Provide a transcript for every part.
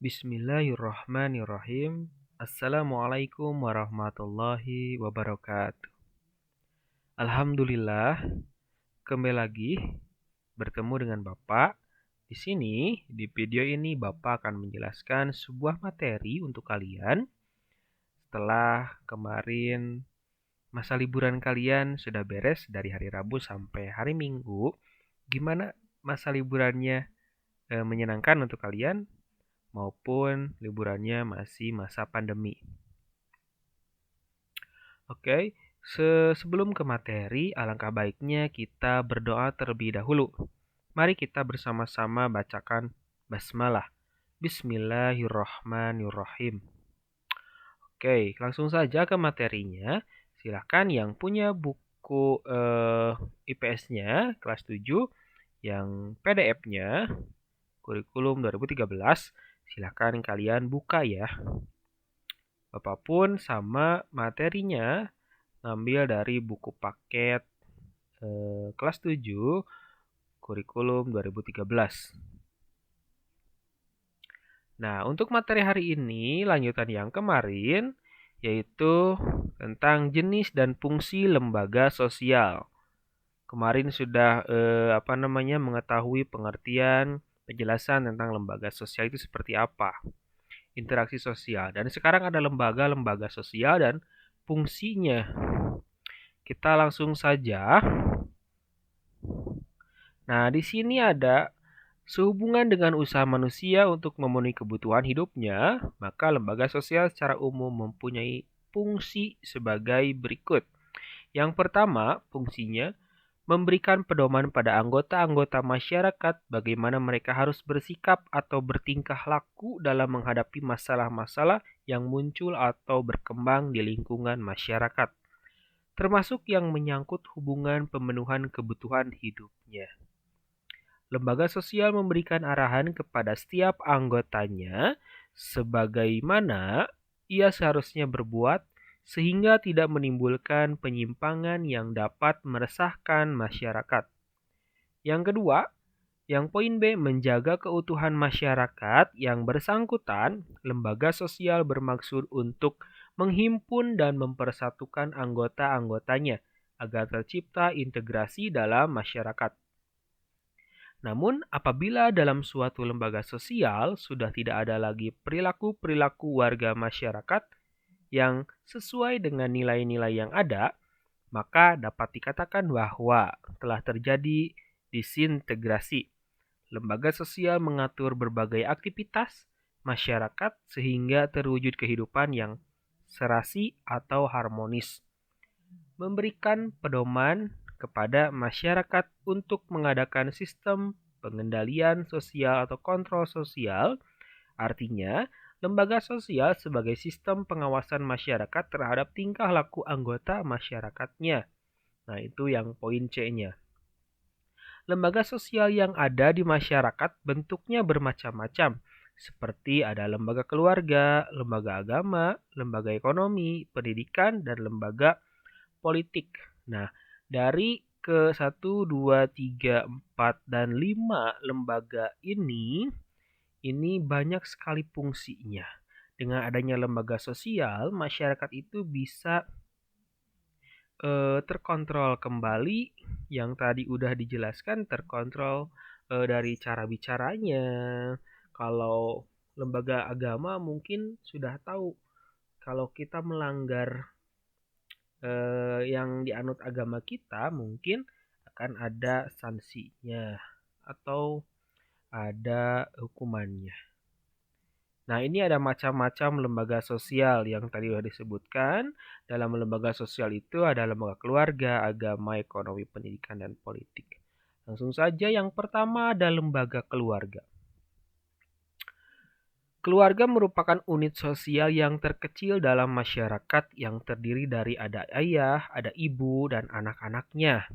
Bismillahirrahmanirrahim. Assalamualaikum warahmatullahi wabarakatuh. Alhamdulillah, kembali lagi bertemu dengan Bapak. Di sini, di video ini Bapak akan menjelaskan sebuah materi untuk kalian. Setelah kemarin masa liburan kalian sudah beres dari hari Rabu sampai hari Minggu, gimana masa liburannya menyenangkan untuk kalian? Maupun liburannya masih masa pandemi. Oke, sebelum ke materi, alangkah baiknya kita berdoa terlebih dahulu. Mari kita bersama-sama bacakan basmalah. Bismillahirrahmanirrahim. Oke, langsung saja ke materinya. Silakan yang punya buku IPS-nya kelas 7, yang PDF-nya kurikulum 2013, silakan kalian buka ya. Bapak pun sama materinya ngambil dari buku paket kelas 7 kurikulum 2013. Nah, untuk materi hari ini lanjutan yang kemarin yaitu tentang jenis dan fungsi lembaga sosial. Kemarin sudah mengetahui pengertian penjelasan tentang lembaga sosial itu seperti apa, interaksi sosial, dan sekarang ada lembaga-lembaga sosial dan fungsinya. Kita langsung saja. Nah, di sini ada sehubungan dengan usaha manusia untuk memenuhi kebutuhan hidupnya, maka lembaga sosial secara umum mempunyai fungsi sebagai berikut. Yang pertama, fungsinya memberikan pedoman pada anggota-anggota masyarakat bagaimana mereka harus bersikap atau bertingkah laku dalam menghadapi masalah-masalah yang muncul atau berkembang di lingkungan masyarakat, termasuk yang menyangkut hubungan pemenuhan kebutuhan hidupnya. Lembaga sosial memberikan arahan kepada setiap anggotanya sebagaimana ia seharusnya berbuat sehingga tidak menimbulkan penyimpangan yang dapat meresahkan masyarakat. Yang kedua, yang poin B, menjaga keutuhan masyarakat yang bersangkutan. Lembaga sosial bermaksud untuk menghimpun dan mempersatukan anggota-anggotanya agar tercipta integrasi dalam masyarakat. Namun, apabila dalam suatu lembaga sosial sudah tidak ada lagi perilaku-perilaku warga masyarakat yang sesuai dengan nilai-nilai yang ada, maka dapat dikatakan bahwa telah terjadi disintegrasi. Lembaga sosial mengatur berbagai aktivitas masyarakat sehingga terwujud kehidupan yang serasi atau harmonis, memberikan pedoman kepada masyarakat untuk mengadakan sistem pengendalian sosial atau kontrol sosial. Artinya, lembaga sosial sebagai sistem pengawasan masyarakat terhadap tingkah laku anggota masyarakatnya. Nah, itu yang poin C-nya. Lembaga sosial yang ada di masyarakat bentuknya bermacam-macam, seperti ada lembaga keluarga, lembaga agama, lembaga ekonomi, pendidikan, dan lembaga politik. Nah, dari ke 1, 2, 3, 4, dan 5 lembaga ini banyak sekali fungsinya. Dengan adanya lembaga sosial, masyarakat itu bisa terkontrol kembali, yang tadi udah dijelaskan, terkontrol dari cara bicaranya. Kalau lembaga agama mungkin sudah tahu kalau kita melanggar yang dianut agama kita, mungkin akan ada sanksinya atau ada hukumannya. Nah, ini ada macam-macam lembaga sosial yang tadi sudah disebutkan. Dalam lembaga sosial itu ada lembaga keluarga, agama, ekonomi, pendidikan, dan politik. Langsung saja, yang pertama ada lembaga keluarga. Keluarga merupakan unit sosial yang terkecil dalam masyarakat yang terdiri dari ada ayah, ada ibu, dan anak-anaknya.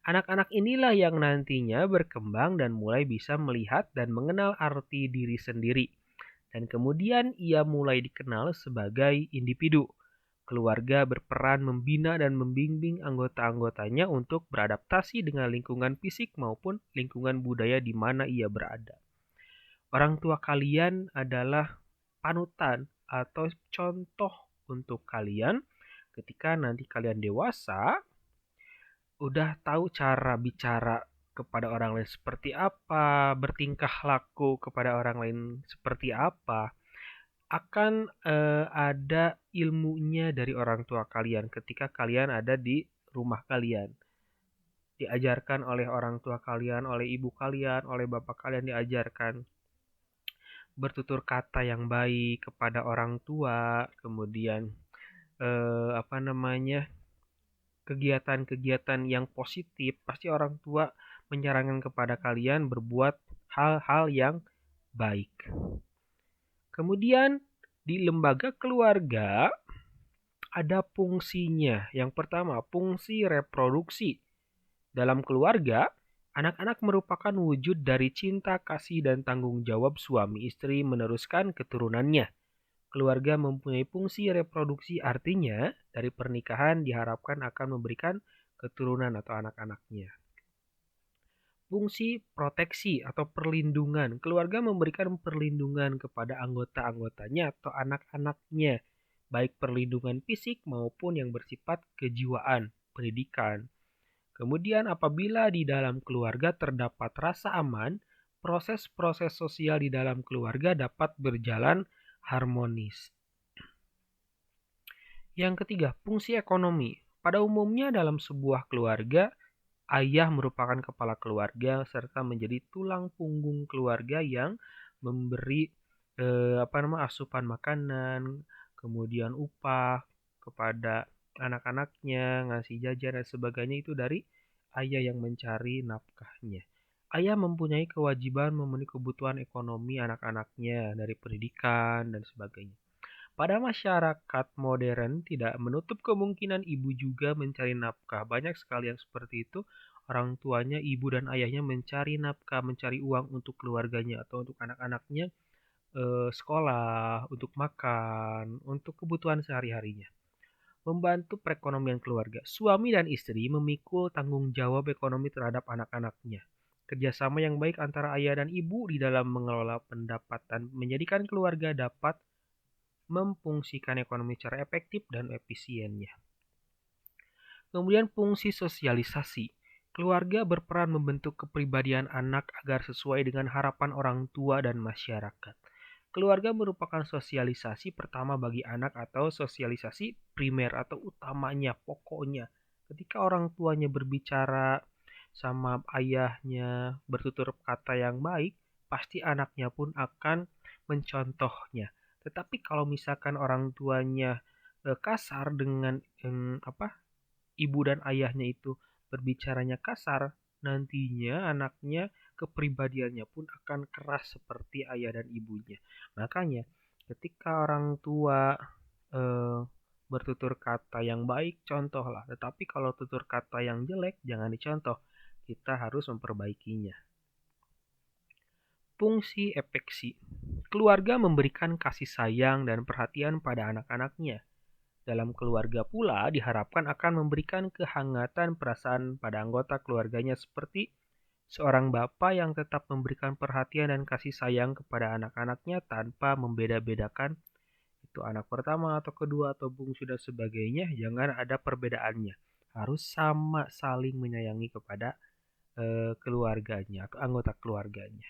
Anak-anak inilah yang nantinya berkembang dan mulai bisa melihat dan mengenal arti diri sendiri. Dan kemudian ia mulai dikenal sebagai individu. Keluarga berperan membina dan membimbing anggota-anggotanya untuk beradaptasi dengan lingkungan fisik maupun lingkungan budaya di mana ia berada. Orang tua kalian adalah panutan atau contoh untuk kalian ketika nanti kalian dewasa, udah tahu cara bicara kepada orang lain seperti apa, bertingkah laku kepada orang lain seperti apa, akan ada ilmunya dari orang tua kalian ketika kalian ada di rumah kalian. Diajarkan oleh orang tua kalian, oleh ibu kalian, oleh bapak kalian diajarkan bertutur kata yang baik kepada orang tua, kemudian apa namanya, kegiatan-kegiatan yang positif, pasti orang tua menyarankan kepada kalian berbuat hal-hal yang baik. Kemudian di lembaga keluarga ada fungsinya. Yang pertama, fungsi reproduksi. Dalam keluarga, anak-anak merupakan wujud dari cinta, kasih, dan tanggung jawab suami istri meneruskan keturunannya. Keluarga mempunyai fungsi reproduksi, artinya dari pernikahan diharapkan akan memberikan keturunan atau anak-anaknya. Fungsi proteksi atau perlindungan. Keluarga memberikan perlindungan kepada anggota-anggotanya atau anak-anaknya, baik perlindungan fisik maupun yang bersifat kejiwaan, pendidikan. Kemudian apabila di dalam keluarga terdapat rasa aman, proses-proses sosial di dalam keluarga dapat berjalan harmonis. Yang ketiga, fungsi ekonomi. Pada umumnya dalam sebuah keluarga, ayah merupakan kepala keluarga serta menjadi tulang punggung keluarga yang memberi asupan makanan, kemudian upah kepada anak-anaknya, ngasih jajan dan sebagainya itu dari ayah yang mencari nafkahnya. Ayah mempunyai kewajiban memenuhi kebutuhan ekonomi anak-anaknya dari pendidikan dan sebagainya. Pada masyarakat modern tidak menutup kemungkinan ibu juga mencari nafkah. Banyak sekali yang seperti itu. Orang tuanya, ibu dan ayahnya mencari nafkah, mencari uang untuk keluarganya atau untuk anak-anaknya, sekolah, untuk makan, untuk kebutuhan sehari-harinya. Membantu perekonomian keluarga. Suami dan istri memikul tanggung jawab ekonomi terhadap anak-anaknya. Kerjasama yang baik antara ayah dan ibu di dalam mengelola pendapatan menjadikan keluarga dapat memfungsikan ekonomi secara efektif dan efisiennya. Kemudian fungsi sosialisasi. Keluarga berperan membentuk kepribadian anak agar sesuai dengan harapan orang tua dan masyarakat. Keluarga merupakan sosialisasi pertama bagi anak atau sosialisasi primer atau utamanya, pokoknya. Ketika orang tuanya berbicara sama ayahnya, bertutur kata yang baik, pasti anaknya pun akan mencontohnya. Tetapi kalau misalkan orang tuanya kasar dengan ibu dan ayahnya itu berbicaranya kasar, nantinya anaknya kepribadiannya pun akan keras seperti ayah dan ibunya. Makanya ketika orang tua bertutur kata yang baik, contohlah. Tetapi kalau tutur kata yang jelek, jangan dicontoh. Kita harus memperbaikinya. Fungsi efeksi. Keluarga memberikan kasih sayang dan perhatian pada anak-anaknya. Dalam keluarga pula diharapkan akan memberikan kehangatan perasaan pada anggota keluarganya seperti seorang bapak yang tetap memberikan perhatian dan kasih sayang kepada anak-anaknya tanpa membeda-bedakan itu anak pertama atau kedua atau bungsu dan sebagainya, jangan ada perbedaannya. Harus sama saling menyayangi kepada keluarganya atau anggota keluarganya.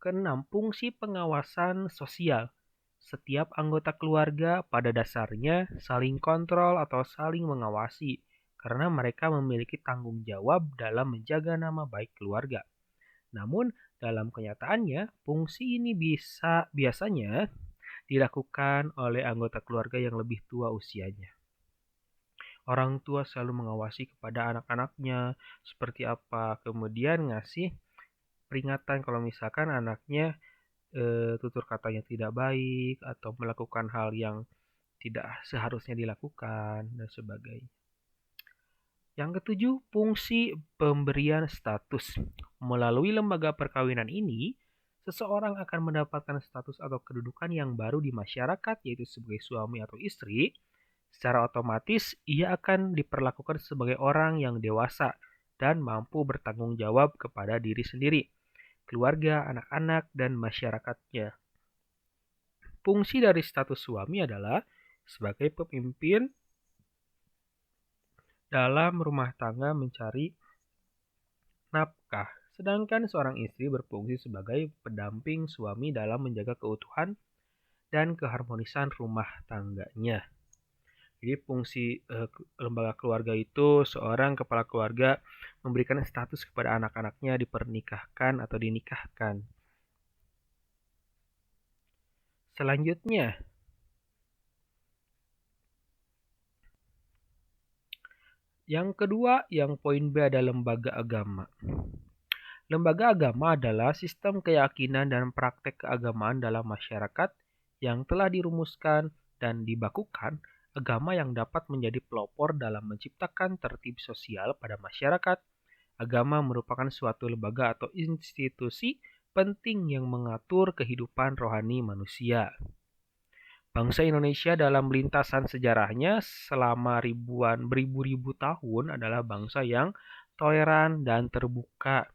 Keenam, fungsi pengawasan sosial. Setiap anggota keluarga pada dasarnya saling kontrol atau saling mengawasi karena mereka memiliki tanggung jawab dalam menjaga nama baik keluarga. Namun, dalam kenyataannya, fungsi ini biasanya dilakukan oleh anggota keluarga yang lebih tua usianya. Orang tua selalu mengawasi kepada anak-anaknya seperti apa, kemudian ngasih peringatan kalau misalkan anaknya tutur katanya tidak baik atau melakukan hal yang tidak seharusnya dilakukan dan sebagainya. Yang ketujuh, fungsi pemberian status. Melalui lembaga perkawinan ini, seseorang akan mendapatkan status atau kedudukan yang baru di masyarakat, yaitu sebagai suami atau istri. Secara otomatis, ia akan diperlakukan sebagai orang yang dewasa dan mampu bertanggung jawab kepada diri sendiri. keluarga, anak-anak, dan masyarakatnya. Fungsi dari status suami adalah sebagai pemimpin dalam rumah tangga mencari nafkah, sedangkan seorang istri berfungsi sebagai pendamping suami dalam menjaga keutuhan dan keharmonisan rumah tangganya. Jadi fungsi lembaga keluarga itu seorang kepala keluarga memberikan status kepada anak-anaknya dipernikahkan atau dinikahkan. Selanjutnya, yang kedua, yang poin B ada lembaga agama. Lembaga agama adalah sistem keyakinan dan praktek keagamaan dalam masyarakat yang telah dirumuskan dan dibakukan. Agama yang dapat menjadi pelopor dalam menciptakan tertib sosial pada masyarakat. Agama merupakan suatu lembaga atau institusi penting yang mengatur kehidupan rohani manusia. Bangsa Indonesia dalam lintasan sejarahnya selama beribu-ribu tahun adalah bangsa yang toleran dan terbuka.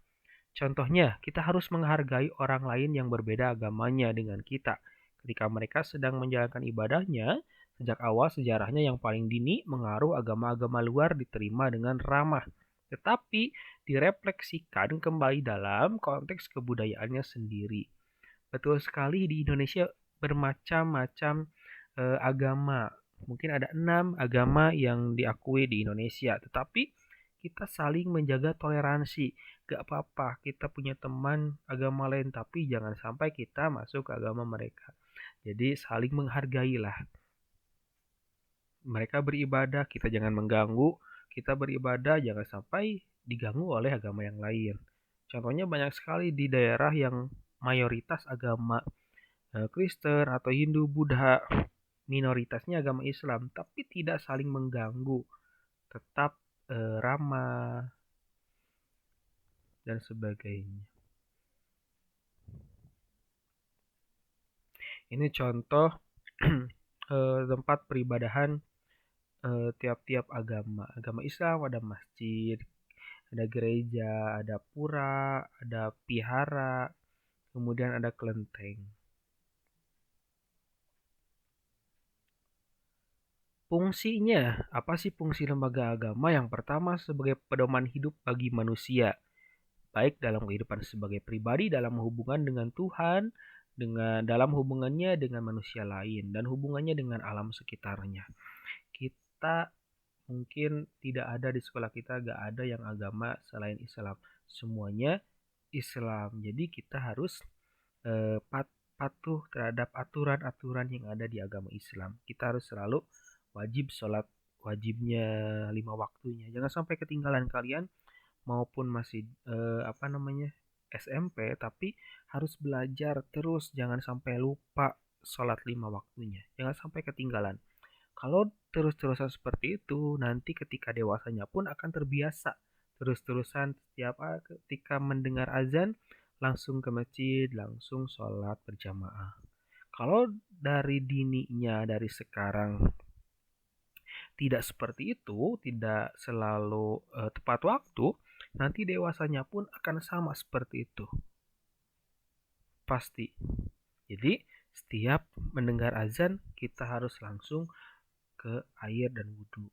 Contohnya, kita harus menghargai orang lain yang berbeda agamanya dengan kita. Ketika mereka sedang menjalankan ibadahnya, sejak awal sejarahnya yang paling dini mengaruh agama-agama luar diterima dengan ramah. Tetapi direfleksikan kembali dalam konteks kebudayaannya sendiri. Betul sekali di Indonesia bermacam-macam agama. Mungkin ada 6 agama yang diakui di Indonesia. Tetapi kita saling menjaga toleransi. Gak apa-apa kita punya teman agama lain, tapi jangan sampai kita masuk ke agama mereka. Jadi saling menghargailah. Mereka beribadah, kita jangan mengganggu. Kita beribadah, jangan sampai diganggu oleh agama yang lain. Contohnya banyak sekali di daerah yang mayoritas agama Kristen atau Hindu, Buddha, minoritasnya agama Islam, tapi tidak saling mengganggu, tetap ramah dan sebagainya. Ini contoh tempat peribadahan tiap-tiap agama. Agama Islam ada masjid, ada gereja, ada pura, ada vihara, kemudian ada kelenteng. Fungsinya, apa sih fungsi lembaga agama? Yang pertama sebagai pedoman hidup bagi manusia, baik dalam kehidupan sebagai pribadi, dalam hubungan dengan Tuhan, dalam hubungannya dengan manusia lain, dan hubungannya dengan alam sekitarnya. Kita mungkin tidak ada di sekolah kita, gak ada yang agama selain Islam. Semuanya Islam. Jadi kita harus patuh terhadap aturan-aturan yang ada di agama Islam. Kita harus selalu wajib sholat wajibnya 5 waktunya. Jangan sampai ketinggalan kalian maupun masih SMP, tapi harus belajar terus. Jangan sampai lupa sholat 5 waktunya. Jangan sampai ketinggalan. Kalau terus-terusan seperti itu, nanti ketika dewasanya pun akan terbiasa. Terus-terusan ketika mendengar azan, langsung ke masjid, langsung sholat berjamaah. Kalau dari dininya, dari sekarang tidak seperti itu, tidak selalu tepat waktu, nanti dewasanya pun akan sama seperti itu. Pasti. Jadi, setiap mendengar azan, kita harus langsung ke air dan wudhu.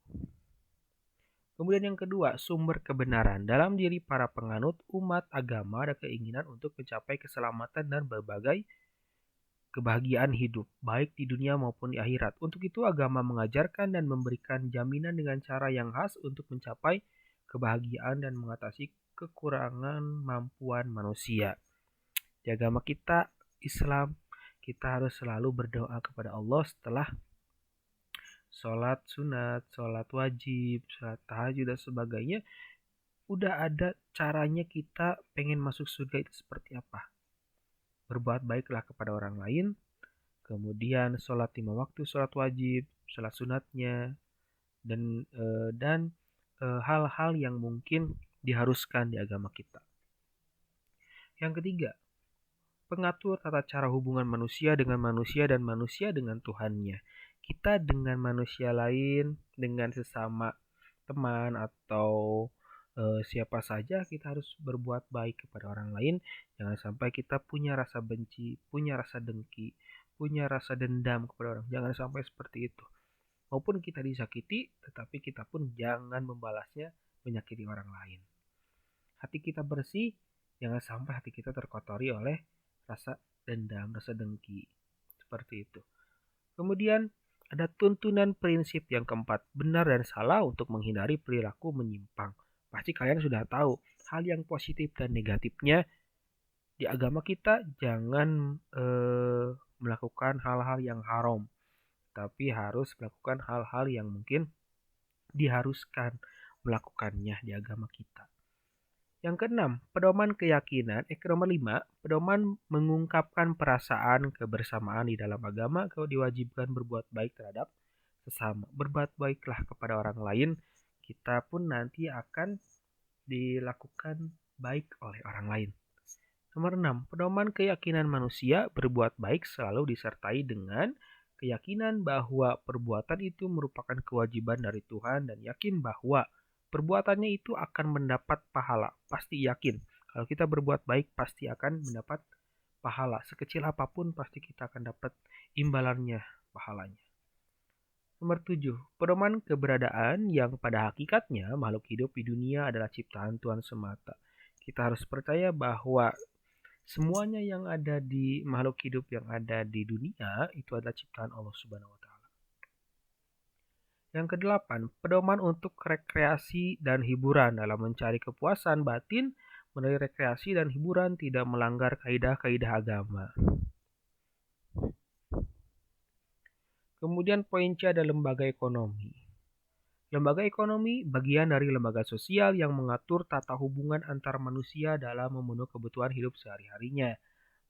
Kemudian yang kedua, sumber kebenaran. Dalam diri para penganut umat agama ada keinginan untuk mencapai keselamatan dan berbagai kebahagiaan hidup, baik di dunia maupun di akhirat. Untuk itu agama mengajarkan dan memberikan jaminan dengan cara yang khas untuk mencapai kebahagiaan dan mengatasi kekurangan mampuan manusia. Di agama kita, Islam, kita harus selalu berdoa kepada Allah setelah sholat sunat, sholat wajib, sholat tahajud dan sebagainya. Udah ada caranya kita pengen masuk surga itu seperti apa. Berbuat baiklah kepada orang lain, kemudian sholat 5 waktu, sholat wajib, sholat sunatnya, dan hal-hal yang mungkin diharuskan di agama kita. Yang ketiga, pengatur tata cara hubungan manusia dan manusia dengan Tuhannya. Kita dengan manusia lain, dengan sesama teman atau siapa saja kita harus berbuat baik kepada orang lain. Jangan sampai kita punya rasa benci, punya rasa dengki, punya rasa dendam kepada orang. Jangan sampai seperti itu. Maupun kita disakiti, tetapi kita pun jangan membalasnya menyakiti orang lain. Hati kita bersih, jangan sampai hati kita terkotori oleh rasa dendam, rasa dengki. Seperti itu. Kemudian ada tuntunan prinsip yang keempat, benar dan salah untuk menghindari perilaku menyimpang. Pasti kalian sudah tahu hal yang positif dan negatifnya di agama kita. Jangan melakukan hal-hal yang haram, tapi harus melakukan hal-hal yang mungkin diharuskan melakukannya di agama kita. Yang keenam, pedoman keyakinan. Nomor 5, pedoman mengungkapkan perasaan kebersamaan di dalam agama. Kau diwajibkan berbuat baik terhadap sesama. Berbuat baiklah kepada orang lain. Kita pun nanti akan dilakukan baik oleh orang lain. Nomor 6, pedoman keyakinan manusia. Berbuat baik selalu disertai dengan keyakinan bahwa perbuatan itu merupakan kewajiban dari Tuhan dan yakin bahwa perbuatannya itu akan mendapat pahala. Pasti yakin. Kalau kita berbuat baik pasti akan mendapat pahala. Sekecil apapun pasti kita akan dapat imbalannya, pahalanya. Nomor 7, pedoman keberadaan yang pada hakikatnya makhluk hidup di dunia adalah ciptaan Tuhan semata. Kita harus percaya bahwa semuanya yang ada di makhluk hidup yang ada di dunia itu adalah ciptaan Allah Subhanahu wa taala. Yang kedelapan, pedoman untuk rekreasi dan hiburan. Dalam mencari kepuasan batin, melalui rekreasi dan hiburan tidak melanggar kaidah-kaidah agama. Kemudian poin C ada lembaga ekonomi. Lembaga ekonomi bagian dari lembaga sosial yang mengatur tata hubungan antar manusia dalam memenuhi kebutuhan hidup sehari-harinya.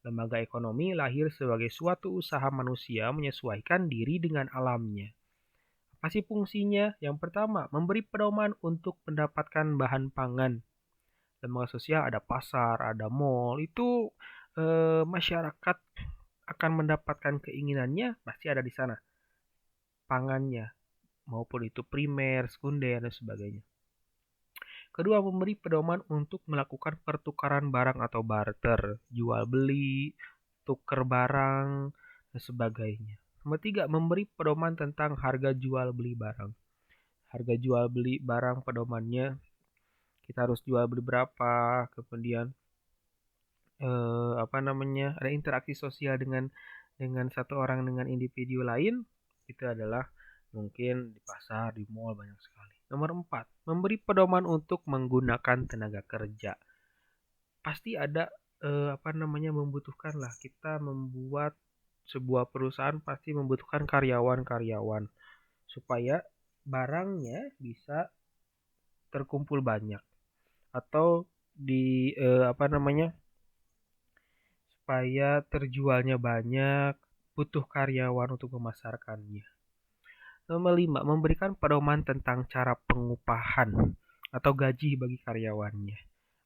Lembaga ekonomi lahir sebagai suatu usaha manusia menyesuaikan diri dengan alamnya. Apa sih fungsinya? Yang pertama, memberi pedoman untuk mendapatkan bahan pangan. Lembaga sosial ada pasar, ada mall. Itu masyarakat akan mendapatkan keinginannya pasti ada di sana. Pangannya, maupun itu primer, sekunder, dan sebagainya. Kedua, memberi pedoman untuk melakukan pertukaran barang atau barter, jual beli, tuker barang, dan sebagainya. Nomor 3, memberi pedoman tentang harga jual beli barang. Harga jual beli barang pedomannya kita harus jual beli berapa, kemudian ada interaksi sosial dengan satu orang dengan individu lain, itu adalah mungkin di pasar, di mall banyak sekali. Nomor 4, memberi pedoman untuk menggunakan tenaga kerja. Pasti ada membutuhkan lah, kita membuat sebuah perusahaan pasti membutuhkan karyawan-karyawan supaya barangnya bisa terkumpul banyak atau supaya terjualnya banyak, butuh karyawan untuk memasarkannya. Nomor 5, memberikan pedoman tentang cara pengupahan atau gaji bagi karyawannya.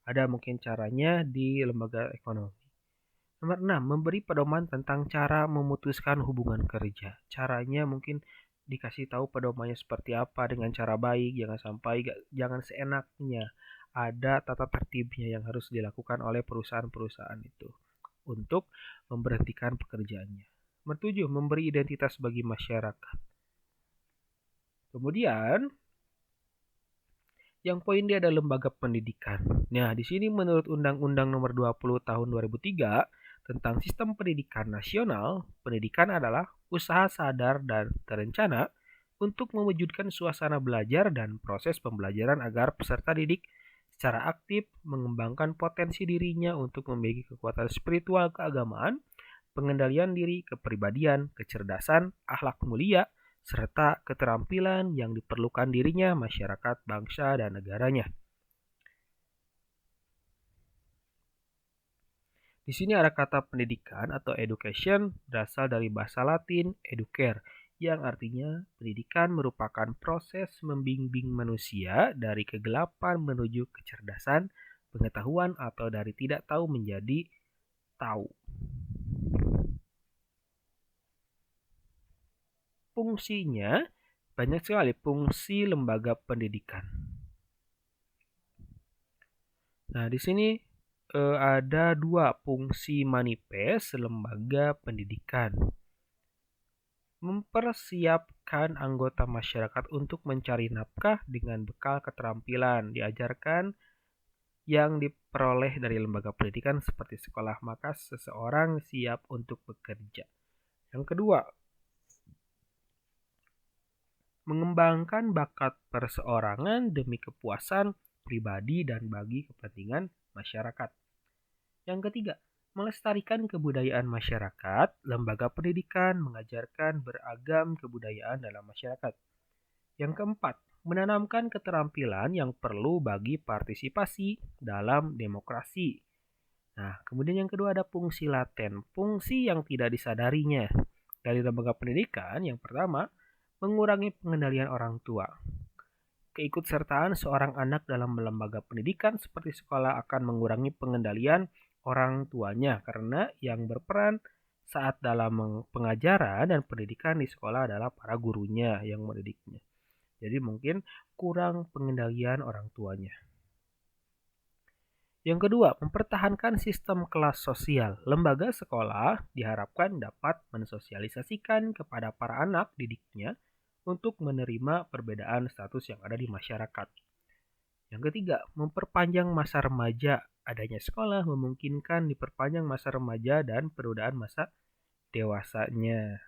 Ada mungkin caranya di lembaga ekonomi. Nomor 6, memberi pedoman tentang cara memutuskan hubungan kerja. Caranya mungkin dikasih tahu pedomannya seperti apa dengan cara baik, jangan seenaknya. Ada tata tertibnya yang harus dilakukan oleh perusahaan-perusahaan itu untuk memberhentikan pekerjaannya. Nomor 7, memberi identitas bagi masyarakat. Kemudian yang poin dia ada lembaga pendidikan. Nah, di sini menurut Undang-Undang Nomor 20 Tahun 2003 tentang Sistem Pendidikan Nasional, pendidikan adalah usaha sadar dan terencana untuk mewujudkan suasana belajar dan proses pembelajaran agar peserta didik secara aktif mengembangkan potensi dirinya untuk memiliki kekuatan spiritual keagamaan, pengendalian diri, kepribadian, kecerdasan, akhlak mulia, serta keterampilan yang diperlukan dirinya, masyarakat, bangsa, dan negaranya. Di sini ada kata pendidikan atau education berasal dari bahasa Latin educare, yang artinya pendidikan merupakan proses membimbing manusia dari kegelapan menuju kecerdasan, pengetahuan, atau dari tidak tahu menjadi tahu. Fungsinya banyak sekali, fungsi lembaga pendidikan. Nah, di sini ada dua fungsi manifest lembaga pendidikan. Mempersiapkan anggota masyarakat untuk mencari nafkah dengan bekal keterampilan diajarkan yang diperoleh dari lembaga pendidikan seperti sekolah, maka seseorang siap untuk bekerja. Yang kedua, mengembangkan bakat perseorangan demi kepuasan pribadi dan bagi kepentingan masyarakat. Yang ketiga, melestarikan kebudayaan masyarakat. Lembaga pendidikan mengajarkan beragam kebudayaan dalam masyarakat. Yang keempat, menanamkan keterampilan yang perlu bagi partisipasi dalam demokrasi. Nah, kemudian yang kedua ada fungsi laten, fungsi yang tidak disadarinya. Dari lembaga pendidikan, yang pertama, mengurangi pengendalian orang tua. Keikutsertaan seorang anak dalam lembaga pendidikan seperti sekolah akan mengurangi pengendalian orang tuanya karena yang berperan saat dalam pengajaran dan pendidikan di sekolah adalah para gurunya yang mendidiknya. Jadi mungkin kurang pengendalian orang tuanya. Yang kedua, mempertahankan sistem kelas sosial. Lembaga sekolah diharapkan dapat mensosialisasikan kepada para anak didiknya untuk menerima perbedaan status yang ada di masyarakat. Yang ketiga, memperpanjang masa remaja. Adanya sekolah memungkinkan diperpanjang masa remaja dan penundaan masa dewasanya.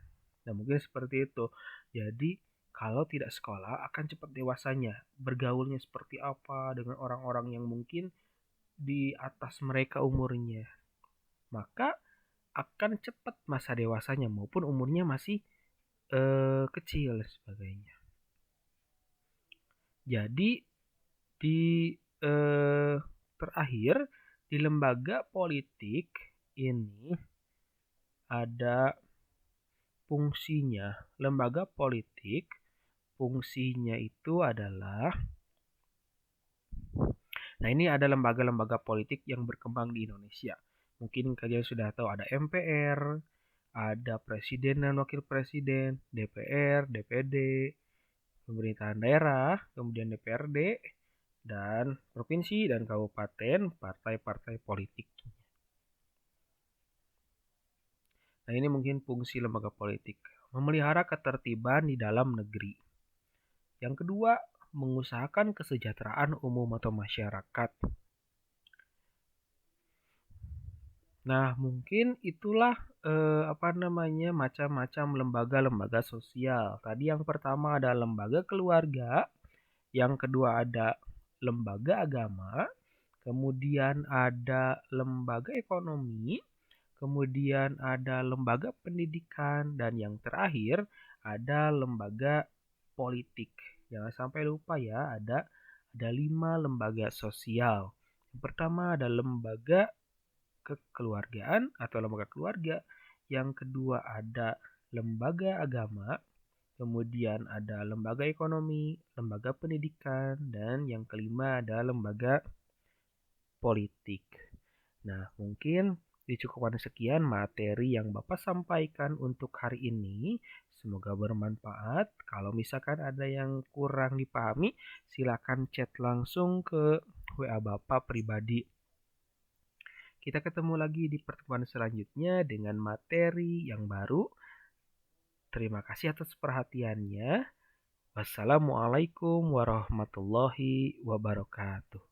Nah, mungkin seperti itu. Jadi, kalau tidak sekolah akan cepat dewasanya. Bergaulnya seperti apa dengan orang-orang yang mungkin di atas mereka umurnya. Maka akan cepat masa dewasanya maupun umurnya masih kecil dan sebagainya. Jadi di terakhir di lembaga politik ini ada fungsinya. Lembaga politik fungsinya itu adalah, nah ini ada lembaga-lembaga politik yang berkembang di Indonesia. Mungkin kalian sudah tahu ada MPR, ada presiden dan wakil presiden, DPR, DPD, pemerintahan daerah, kemudian DPRD, dan provinsi dan kabupaten, partai-partai politik. Nah, ini mungkin fungsi lembaga politik. Memelihara ketertiban di dalam negeri. Yang kedua, mengusahakan kesejahteraan umum atau masyarakat. Nah, mungkin itulah macam-macam lembaga-lembaga sosial. Tadi yang pertama ada lembaga keluarga, yang kedua ada lembaga agama, kemudian ada lembaga ekonomi, kemudian ada lembaga pendidikan, dan yang terakhir ada lembaga politik. Jangan sampai lupa ya, ada 5 lembaga sosial. Yang pertama ada lembaga kekeluargaan atau lembaga keluarga. Yang kedua ada lembaga agama, kemudian ada lembaga ekonomi, lembaga pendidikan, dan yang kelima ada lembaga politik. Nah, mungkin dicukupkan sekian materi yang Bapak sampaikan untuk hari ini. Semoga bermanfaat. Kalau misalkan ada yang kurang dipahami, silakan chat langsung ke WA Bapak pribadi. Kita ketemu lagi di pertemuan selanjutnya dengan materi yang baru. Terima kasih atas perhatiannya. Wassalamualaikum warahmatullahi wabarakatuh.